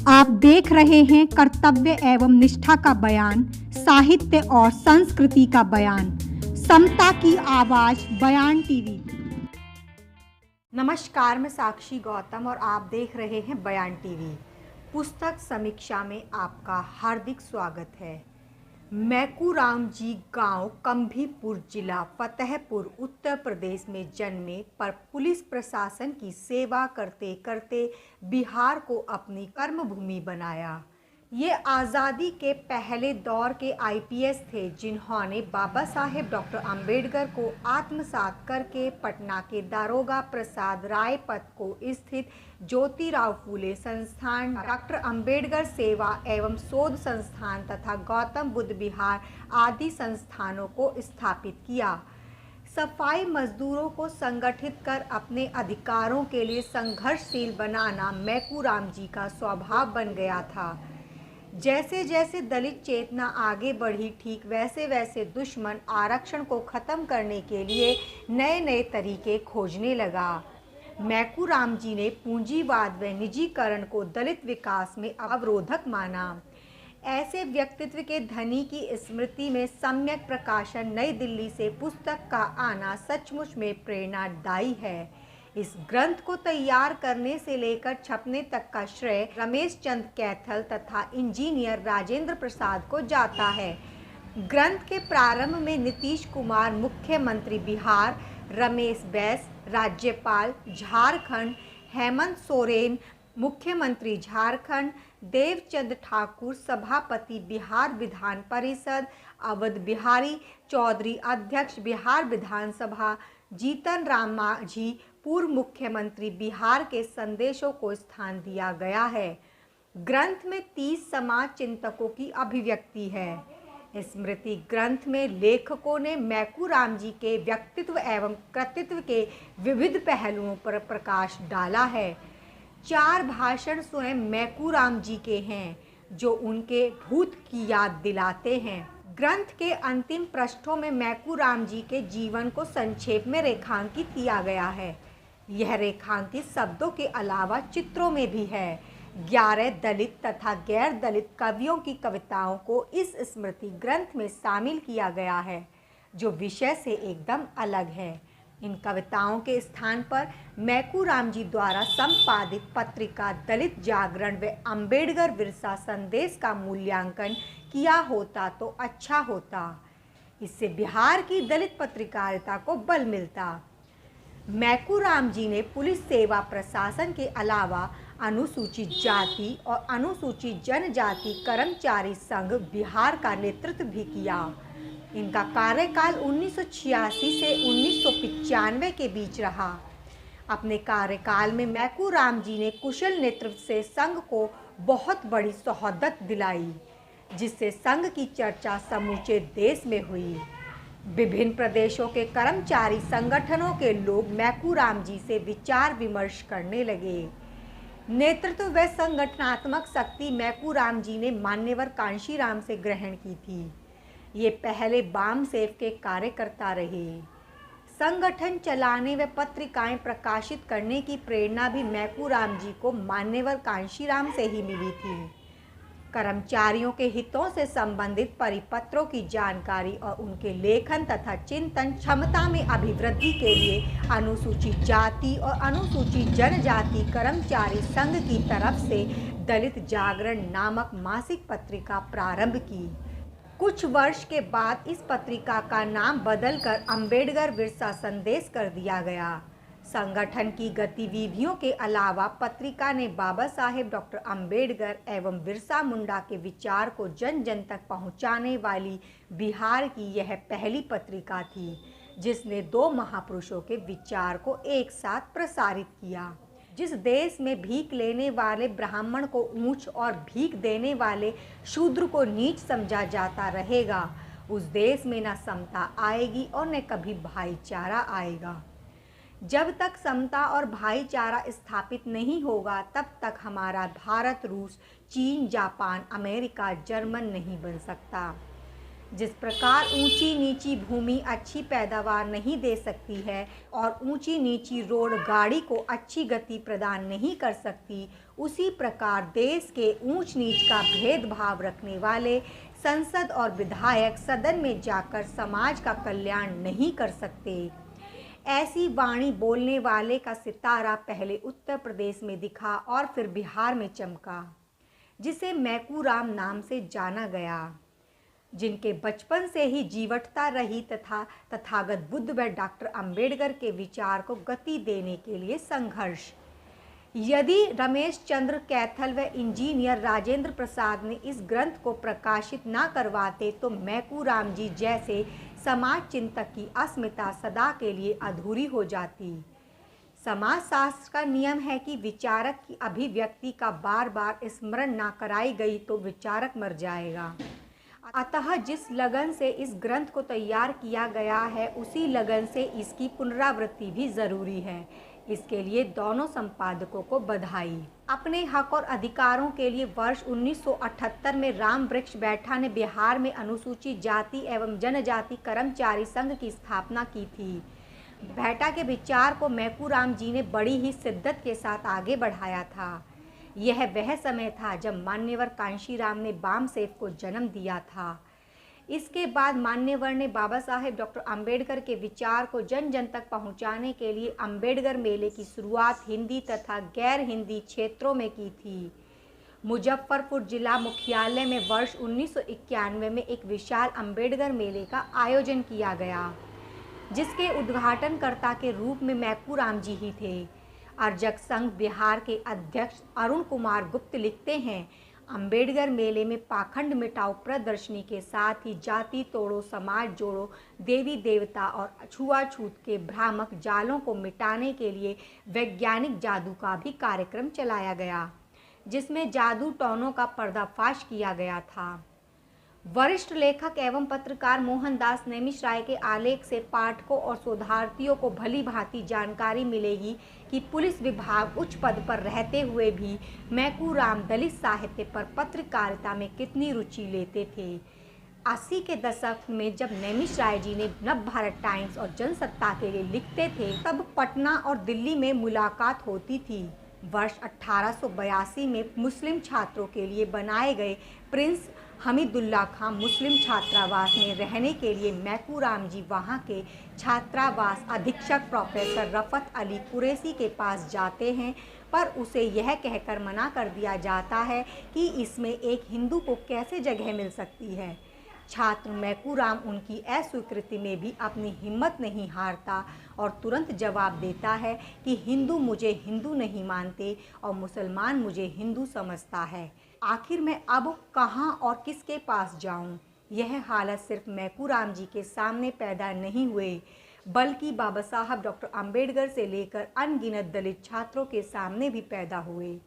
आप देख रहे हैं कर्तव्य एवं निष्ठा का बयान, साहित्य और संस्कृति का बयान, समता की आवाज बयान टीवी। नमस्कार, मैं साक्षी गौतम और आप देख रहे हैं बयान टीवी। पुस्तक समीक्षा में आपका हार्दिक स्वागत है। मैकूराम जी गांव कंभीपुर, जिला फतेहपुर, उत्तर प्रदेश में जन्मे, पर पुलिस प्रशासन की सेवा करते करते बिहार को अपनी कर्मभूमि बनाया। ये आज़ादी के पहले दौर के आईपीएस थे जिन्होंने बाबा साहेब डॉक्टर अंबेडकर को आत्मसात करके पटना के दारोगा प्रसाद रायपथ को स्थित ज्योतिराव फूले संस्थान, डॉक्टर अंबेडकर सेवा एवं शोध संस्थान तथा गौतम बुद्ध विहार आदि संस्थानों को स्थापित किया। सफाई मजदूरों को संगठित कर अपने अधिकारों के लिए संघर्षशील बनाना मैकूराम जी का स्वभाव बन गया था। जैसे जैसे दलित चेतना आगे बढ़ी, ठीक वैसे वैसे दुश्मन आरक्षण को खत्म करने के लिए नए नए तरीके खोजने लगा। मैकूराम जी ने पूंजीवाद व निजीकरण को दलित विकास में अवरोधक माना। ऐसे व्यक्तित्व के धनी की स्मृति में सम्यक प्रकाशन नई दिल्ली से पुस्तक का आना सचमुच में प्रेरणादायी है। इस ग्रंथ को तैयार करने से लेकर छपने तक का श्रेय रमेश चंद कैथल तथा इंजीनियर राजेंद्र प्रसाद को जाता है। ग्रंथ के प्रारंभ में नीतीश कुमार मुख्यमंत्री बिहार, रमेश बैस राज्यपाल झारखंड, हेमंत सोरेन मुख्यमंत्री झारखंड, देवचंद ठाकुर सभापति बिहार विधान परिषद, अवध बिहारी चौधरी अध्यक्ष बिहार विधानसभा, जीतन राम मांझी पूर्व मुख्यमंत्री बिहार के संदेशों को स्थान दिया गया है। ग्रंथ में 30 समाज चिंतकों की अभिव्यक्ति है। स्मृति ग्रंथ में लेखकों ने मैकूराम जी के व्यक्तित्व एवं कृतित्व के विविध पहलुओं पर प्रकाश डाला है। 4 भाषण स्वयं मैकूराम जी के हैं जो उनके भूत की याद दिलाते हैं। ग्रंथ के अंतिम पृष्ठों में मैकूराम जी के जीवन को संक्षेप में रेखांकित किया गया है। यह रेखांकित शब्दों के अलावा चित्रों में भी है। 11 दलित तथा गैर दलित कवियों की कविताओं को इस स्मृति ग्रंथ में शामिल किया गया है, जो विषय से एकदम अलग है। इन कविताओं के स्थान पर मैकूराम जी द्वारा संपादित पत्रिका दलित जागरण व अंबेडकर विरसा संदेश का मूल्यांकन किया होता तो अच्छा होता। इससे बिहार की दलित पत्रकारिता को बल मिलता। मैकूराम जी ने पुलिस सेवा प्रशासन के अलावा अनुसूचित जाति और अनुसूचित जनजाति कर्मचारी संघ बिहार का नेतृत्व भी किया। इनका कार्यकाल 1986 से 1995 के बीच रहा। अपने कार्यकाल में मैकूराम जी ने कुशल नेतृत्व से संघ को बहुत बड़ी शहादत दिलाई, जिससे संघ की चर्चा समूचे देश में हुई। विभिन्न प्रदेशों के कर्मचारी संगठनों के लोग मैकूराम जी से विचार विमर्श करने लगे। नेतृत्व व संगठनात्मक शक्ति मैकूराम जी ने मान्यवर कांशीराम से ग्रहण की थी। ये पहले बाम सेव के कार्यकर्ता रहे। संगठन चलाने व पत्रिकाएं प्रकाशित करने की प्रेरणा भी मैकूराम जी को मान्यवर कांशीराम से ही मिली थी। कर्मचारियों के हितों से संबंधित परिपत्रों की जानकारी और उनके लेखन तथा चिंतन क्षमता में अभिवृद्धि के लिए अनुसूचित जाति और अनुसूचित जनजाति कर्मचारी संघ की तरफ से दलित जागरण नामक मासिक पत्रिका प्रारंभ की। कुछ वर्ष के बाद इस पत्रिका का नाम बदलकर अंबेडकर विरसा संदेश कर दिया गया। संगठन की गतिविधियों के अलावा पत्रिका ने बाबा साहेब डॉक्टर अंबेडकर एवं बिरसा मुंडा के विचार को जन जन तक पहुंचाने वाली बिहार की यह पहली पत्रिका थी, जिसने 2 महापुरुषों के विचार को एक साथ प्रसारित किया। जिस देश में भीख लेने वाले ब्राह्मण को ऊंच और भीख देने वाले शूद्र को नीच समझा जाता रहेगा, उस देश में न समता आएगी और न कभी भाईचारा आएगा। जब तक समता और भाईचारा स्थापित नहीं होगा, तब तक हमारा भारत, रूस, चीन, जापान, अमेरिका, जर्मन नहीं बन सकता। जिस प्रकार ऊंची नीची भूमि अच्छी पैदावार नहीं दे सकती है और ऊंची नीची रोड गाड़ी को अच्छी गति प्रदान नहीं कर सकती, उसी प्रकार देश के ऊंच नीच का भेदभाव रखने वाले संसद और विधायक सदन में जाकर समाज का कल्याण नहीं कर सकते। ऐसी वाणी बोलने वाले का सितारा पहले उत्तर प्रदेश में दिखा और फिर बिहार में चमका, जिसे मैकूराम नाम से जाना गया, जिनके बचपन से ही जीवटता रही तथा तथागत बुद्ध व डॉक्टर अंबेडकर के विचार को गति देने के लिए संघर्ष। यदि रमेश चंद्र कैथल व इंजीनियर राजेंद्र प्रसाद ने इस ग्रंथ को प्रकाशित न करवाते तो मैकूराम जी जैसे समाज चिंतक की अस्मिता सदा के लिए अधूरी हो जाती। समाजशास्त्र का नियम है कि विचारक की अभिव्यक्ति का बार बार स्मरण न कराई गई तो विचारक मर जाएगा। अतः जिस लगन से इस ग्रंथ को तैयार किया गया है उसी लगन से इसकी पुनरावृत्ति भी जरूरी है। इसके लिए दोनों संपादकों को बधाई। अपने हक और अधिकारों के लिए वर्ष 1978 में राम वृक्ष बैठा ने बिहार में अनुसूचित जाति एवं जनजाति कर्मचारी संघ की स्थापना की थी। बैठा के विचार को मैकूराम जी ने बड़ी ही शिद्दत के साथ आगे बढ़ाया था। यह वह समय था जब मान्यवर कांशीराम ने बामसेफ को जन्म दिया था। इसके बाद मान्यवर ने बाबा साहेब डॉक्टर अंबेडकर के विचार को जन जन तक पहुंचाने के लिए अंबेडकर मेले की शुरुआत हिंदी तथा गैर हिंदी क्षेत्रों में की थी। मुजफ्फरपुर जिला मुख्यालय में वर्ष 1991 में एक विशाल अंबेडकर मेले का आयोजन किया गया, जिसके उद्घाटनकर्ता के रूप में मैकूराम जी ही थे। अर्जक संघ बिहार के अध्यक्ष अरुण कुमार गुप्त लिखते हैं, अंबेडकर मेले में पाखंड मिटाओ प्रदर्शनी के साथ ही जाति तोड़ो समाज जोड़ो, देवी देवता और छुआछूत के भ्रामक जालों को मिटाने के लिए वैज्ञानिक जादू का भी कार्यक्रम चलाया गया, जिसमें जादू टोनों का पर्दाफाश किया गया था। वरिष्ठ लेखक एवं पत्रकार मोहनदास नेमिशराय के आलेख से पाठकों और शोधार्थियों को भली भांति जानकारी मिलेगी कि पुलिस विभाग उच्च पद पर रहते हुए भी मैकूराम दलित साहित्य पर पत्रकारिता में कितनी रुचि लेते थे। 80 के दशक में जब नेमिशराय जी ने नवभारत टाइम्स और जनसत्ता के लिए लिखते थे, तब पटना और दिल्ली में मुलाकात होती थी। वर्ष 1882 में मुस्लिम छात्रों के लिए बनाए गए प्रिंस हमीदुल्ला खां मुस्लिम छात्रावास में रहने के लिए मैकूराम जी वहां के छात्रावास अधीक्षक प्रोफेसर रफत अली कुरैशी के पास जाते हैं, पर उसे यह कहकर मना कर दिया जाता है कि इसमें एक हिंदू को कैसे जगह मिल सकती है। छात्र मैकूराम उनकी अस्वीकृति में भी अपनी हिम्मत नहीं हारता और तुरंत जवाब देता है कि हिंदू मुझे हिंदू नहीं मानते और मुसलमान मुझे हिंदू समझता है। आखिर मैं अब कहाँ और किसके पास जाऊँ? यह हालत सिर्फ मैकूराम जी के सामने पैदा नहीं हुए, बल्कि बाबा साहब डॉक्टर अंबेडकर से लेकर अनगिनत दलित छात्रों के सामने भी पैदा हुए।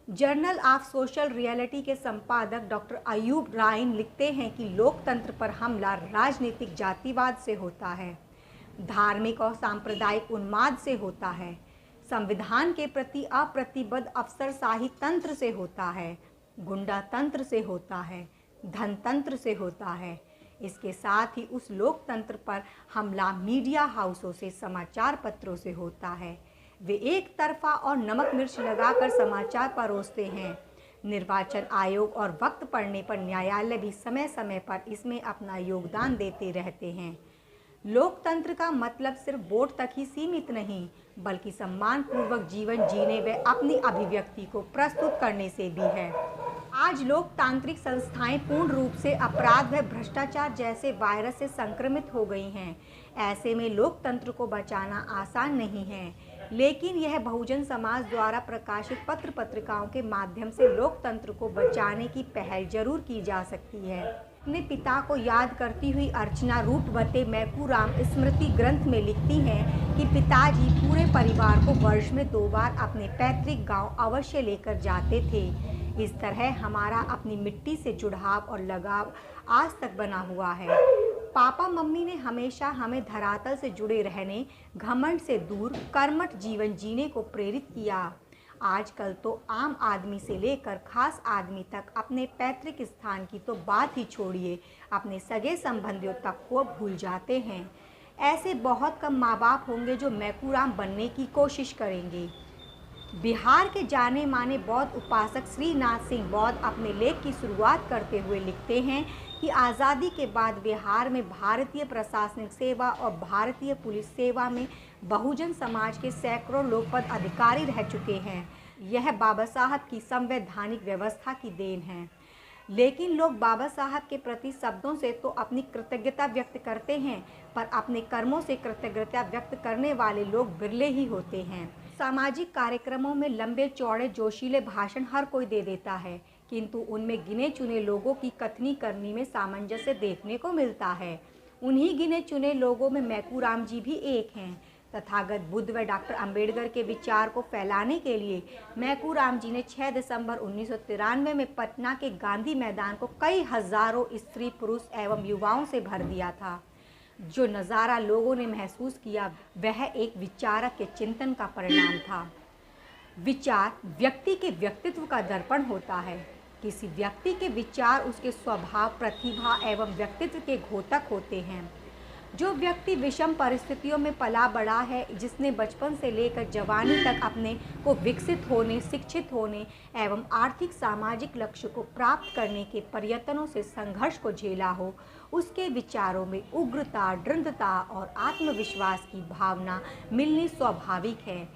जर्नल ऑफ सोशल रियलिटी के संपादक डॉक्टर अयूब राइन लिखते हैं कि लोकतंत्र पर हमला राजनीतिक जातिवाद से होता है, धार्मिक और सांप्रदायिक उन्माद से होता है, संविधान के प्रति अप्रतिबद्ध अफसरशाही तंत्र से होता है, गुंडा तंत्र से होता है, धनतंत्र से होता है। इसके साथ ही उस लोकतंत्र पर हमला मीडिया हाउसों से, समाचार पत्रों से होता है। वे एक तरफा और नमक मिर्च लगाकर समाचार परोसते हैं। निर्वाचन आयोग और वक्त पड़ने पर न्यायालय भी समय समय पर इसमें अपना योगदान देते रहते हैं। लोकतंत्र का मतलब सिर्फ वोट तक ही सीमित नहीं, बल्कि सम्मानपूर्वक जीवन जीने व अपनी अभिव्यक्ति को प्रस्तुत करने से भी है। आज लोकतांत्रिक संस्थाएं पूर्ण रूप से अपराध व भ्रष्टाचार जैसे वायरस से संक्रमित हो गई हैं। ऐसे में लोकतंत्र को बचाना आसान नहीं है, लेकिन यह बहुजन समाज द्वारा प्रकाशित पत्र पत्रिकाओं के माध्यम से लोकतंत्र को बचाने की पहल जरूर की जा सकती है। अपने पिता को याद करती हुई अर्चना रूपवते मैकूराम स्मृति ग्रंथ में लिखती हैं कि पिताजी पूरे परिवार को वर्ष में 2 बार अपने पैतृक गांव अवश्य लेकर जाते थे। इस तरह हमारा अपनी मिट्टी से जुड़ाव और लगाव आज तक बना हुआ है। पापा मम्मी ने हमेशा हमें धरातल से जुड़े रहने, घमंड से दूर कर्मठ जीवन जीने को प्रेरित किया। आजकल तो आम आदमी से लेकर खास आदमी तक अपने पैतृक स्थान की तो बात ही छोड़िए, अपने सगे संबंधियों तक को भूल जाते हैं। ऐसे बहुत कम माँ बाप होंगे जो मैकूराम बनने की कोशिश करेंगे। बिहार के जाने माने बौद्ध उपासक श्रीनाथ सिंह बौद्ध अपने लेख की शुरुआत करते हुए लिखते हैं कि आज़ादी के बाद बिहार में भारतीय प्रशासनिक सेवा और भारतीय पुलिस सेवा में बहुजन समाज के सैकड़ों लोग पद अधिकारी रह चुके हैं। यह बाबा साहब की संवैधानिक व्यवस्था की देन है। लेकिन लोग बाबा साहब के प्रति शब्दों से तो अपनी कृतज्ञता व्यक्त करते हैं, पर अपने कर्मों से कृतज्ञता व्यक्त करने वाले लोग बिरले ही होते हैं। सामाजिक कार्यक्रमों में लंबे चौड़े जोशीले भाषण हर कोई दे देता है, किंतु उनमें गिने चुने लोगों की कथनी करनी में सामंजस्य देखने को मिलता है। उन्हीं गिने चुने लोगों में मैकूराम जी भी एक हैं। तथागत बुद्ध व डॉक्टर अंबेडकर के विचार को फैलाने के लिए मैकूराम जी ने 6 दिसंबर 1993 में पटना के गांधी मैदान को कई हजारों स्त्री पुरुष एवं युवाओं से भर दिया था। जो नज़ारा लोगों ने महसूस किया वह एक विचारक के चिंतन का परिणाम था। विचार व्यक्ति के व्यक्तित्व का दर्पण होता है। किसी व्यक्ति के विचार उसके स्वभाव, प्रतिभा एवं व्यक्तित्व के घोतक होते हैं। जो व्यक्ति विषम परिस्थितियों में पला बड़ा है, जिसने बचपन से लेकर जवानी तक अपने को विकसित होने, शिक्षित होने एवं आर्थिक सामाजिक लक्ष्य को प्राप्त करने के प्रयत्नों से संघर्ष को झेला हो, उसके विचारों में उग्रता, दृढ़ता और आत्मविश्वास की भावना मिलनी स्वाभाविक है।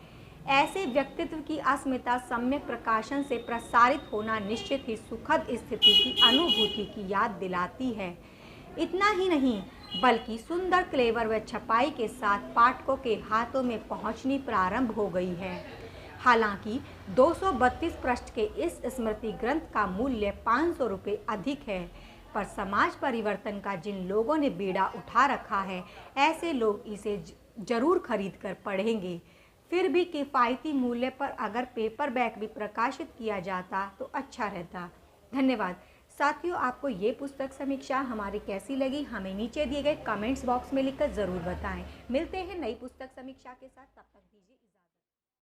ऐसे व्यक्तित्व की अस्मिता सम्यक प्रकाशन से प्रसारित होना निश्चित ही सुखद स्थिति की अनुभूति की याद दिलाती है। इतना ही नहीं, बल्कि सुंदर क्लेवर व छपाई के साथ पाठकों के हाथों में पहुंचनी प्रारंभ हो गई है। हालांकि 232 पृष्ठ के इस स्मृति ग्रंथ का मूल्य 500 रुपये अधिक है, पर समाज परिवर्तन का जिन लोगों ने बीड़ा उठा रखा है, ऐसे लोग इसे जरूर खरीद कर पढ़ेंगे। फिर भी किफ़ायती मूल्य पर अगर पेपरबैक भी प्रकाशित किया जाता तो अच्छा रहता। धन्यवाद। साथियों, आपको ये पुस्तक समीक्षा हमारी कैसी लगी, हमें नीचे दिए गए कमेंट्स बॉक्स में लिखकर ज़रूर बताएं। मिलते हैं नई पुस्तक समीक्षा के साथ, तब तक